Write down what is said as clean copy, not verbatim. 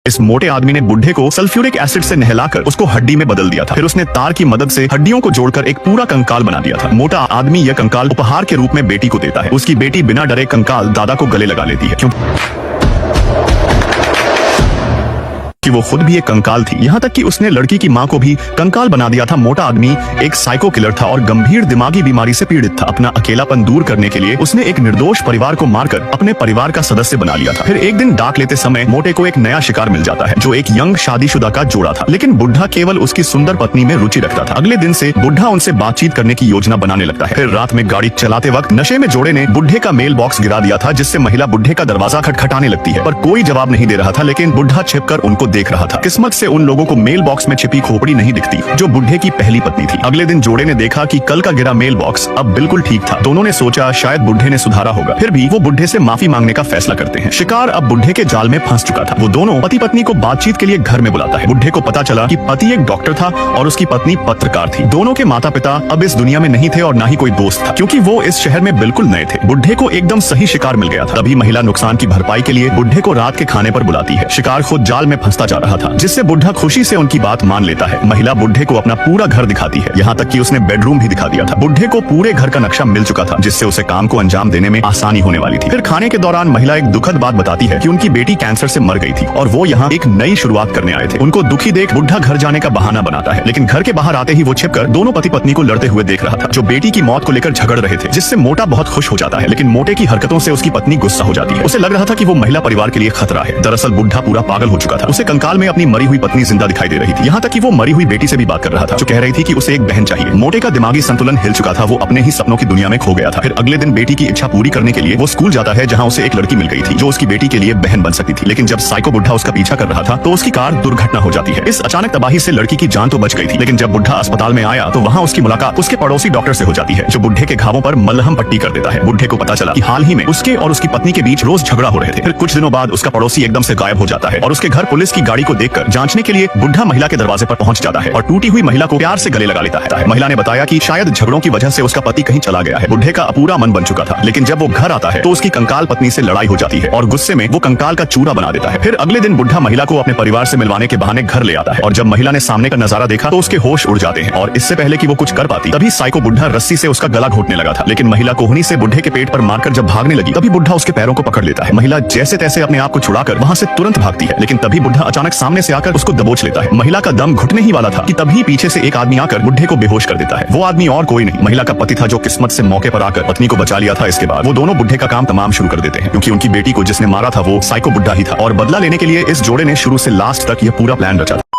इस मोटे आदमी ने बुढ़े को सल्फ्यूरिक एसिड से नहलाकर उसको हड्डी में बदल दिया था। फिर उसने तार की मदद से हड्डियों को जोड़कर एक पूरा कंकाल बना दिया था। मोटा आदमी यह कंकाल उपहार के रूप में बेटी को देता है। उसकी बेटी बिना डरे कंकाल दादा को गले लगा लेती है कि वो खुद भी एक कंकाल थी। यहाँ तक कि उसने लड़की की माँ को भी कंकाल बना दिया था। मोटा आदमी एक साइको किलर था और गंभीर दिमागी बीमारी से पीड़ित था। अपना अकेलापन दूर करने के लिए उसने एक निर्दोष परिवार को मारकर अपने परिवार का सदस्य बना लिया था। फिर एक दिन डाक लेते समय मोटे को एक नया शिकार मिल जाता है जो एक यंग शादीशुदा का जोड़ा था। लेकिन बुढ़ा केवल उसकी सुंदर पत्नी में रुचि रखता था। अगले दिन से बुढ़ा उनसे बातचीत करने की योजना बनाने लगता है। फिर रात में गाड़ी चलाते वक्त नशे में जोड़े ने बुढ़े का मेल बॉक्स गिरा दिया था, जिससे महिला बुढ़े का दरवाजा खटखटाने लगती है, पर कोई जवाब नहीं दे रहा था। लेकिन बुढ़ा छिपकर उनको देख रहा था। किस्मत से उन लोगों को मेल बॉक्स में छिपी खोपड़ी नहीं दिखती जो बुढ़े की पहली पत्नी थी। अगले दिन जोड़े ने देखा कि कल का गिरा मेल बॉक्स अब बिल्कुल ठीक था। दोनों ने सोचा शायद बुढ़े ने सुधारा होगा। फिर भी वो बुढ़े से माफी मांगने का फैसला करते हैं। शिकार अब बुढ़े के जाल में फंस चुका था। वो दोनों पति पत्नी को बातचीत के लिए घर में बुलाता है। बुढ़े को पता चला कि पति एक डॉक्टर था और उसकी पत्नी पत्रकार थी। दोनों के माता पिता अब इस दुनिया में नहीं थे और ना ही कोई दोस्त था, क्योंकि वो इस शहर में बिल्कुल नए थे। बुढ़े को एकदम सही शिकार मिल गया था। तभी महिला नुकसान की भरपाई के लिए बुढ़े को रात के खाने पर बुलाती है। शिकार खुद जाल में फंसता जा रहा था, जिससे बुढ़ा खुशी से उनकी बात मान लेता है। महिला बुढ़े को अपना पूरा घर दिखाती है, यहाँ तक कि उसने बेडरूम भी दिखा दिया था। बुढ़े को पूरे घर का नक्शा मिल चुका था, जिससे उसे काम को अंजाम देने में आसानी होने वाली थी। फिर खाने के दौरान महिला एक दुखद बात बताती है कि उनकी बेटी कैंसर से मर गई थी और वो यहाँ एक नई शुरुआत करने आए थे। उनको दुखी देख बुढ़ा घर जाने का बहाना बनाता है, लेकिन घर के बाहर आते ही वो छिपकर दोनों पति पत्नी को लड़ते हुए देख रहा था, जो बेटी की मौत को लेकर झगड़ रहे थे, जिससे मोटा बहुत खुश हो जाता है। लेकिन मोटे की हरकतों से उसकी पत्नी गुस्सा हो जाती है। उसे लग रहा था कि वो महिला परिवार के लिए खतरा है। दरअसल बुढ़ा पूरा पागल हो चुका था। उसे कंकाल में अपनी मरी हुई पत्नी जिंदा दिखाई दे रही थी। यहाँ तक कि वो मरी हुई बेटी से भी बात कर रहा था, जो कह रही थी कि उसे एक बहन चाहिए। मोटे का दिमागी संतुलन हिल चुका था। वो अपने ही सपनों की दुनिया में खो गया था। फिर अगले दिन बेटी की इच्छा पूरी करने के लिए वो स्कूल जाता है, जहाँ उसे एक लड़की मिल गई थी जो उसकी बेटी के लिए बहन बन सकती थी। लेकिन जब साइको बुढ़ा उसका पीछा कर रहा था तो उसकी कार दुर्घटना हो जाती है। इस अचानक तबाही से लड़की की जान तो बच गई थी, लेकिन जब बुढ़ा अस्पताल में आया तो वहाँ उसकी मुलाकात उसके पड़ोसी डॉक्टर से हो जाती है, जो बुढ़े के घावों पर मलहम पट्टी कर देता है। बुढ़े को पता चला कि हाल ही में उसके और उसकी पत्नी के बीच रोज झगड़ा हो रहे थे। फिर कुछ दिनों बाद उसका पड़ोसी एकदम से गायब हो जाता है और उसके घर पुलिस की गाड़ी को देखकर जांचने के लिए बुढ़ा महिला के दरवाजे पर पहुंच जाता है और टूटी हुई महिला को प्यार से गले लगा लेता है। महिला ने बताया कि शायद झगड़ों की वजह से उसका पति कहीं चला गया है। बुढ़े का पूरा मन बन चुका था, लेकिन जब वो घर आता है तो उसकी कंकाल पत्नी से लड़ाई हो जाती है और गुस्से में वो कंकाल का चूरा बना देता है। फिर अगले दिन बुढ़ा महिला को अपने परिवार से मिलवाने के बहाने घर ले आता है और जब महिला ने सामने का नजारा देखा तो उसके होश उड़ जाते हैं और इससे पहले कि वो कुछ कर पाती तभी साइको बुढ़ा रस्सी से उसका गला घोटने लगा था। लेकिन महिला कोहनी से बुढ़े के पेट पर मारकर जब भागने लगी तभी बुढ़ा उसके पैरों को पकड़ लेता है। महिला जैसे तैसे अपने आप को छुड़ाकर वहाँ से तुरंत भागती है, लेकिन तभी बुढ़ा अचानक सामने से आकर उसको दबोच लेता है। महिला का दम घुटने ही वाला था कि तभी पीछे से एक आदमी आकर बुढ़े को बेहोश कर देता है। वो आदमी और कोई नहीं, महिला का पति था, जो किस्मत से मौके पर आकर पत्नी को बचा लिया था। इसके बाद वो दोनों बुढ़े का काम तमाम शुरू कर देते हैं, क्योंकि उनकी बेटी को जिसने मारा था वो साइको बुढ़ा ही था और बदला लेने के लिए इस जोड़े ने शुरू से लास्ट तक यह पूरा प्लान रचा था।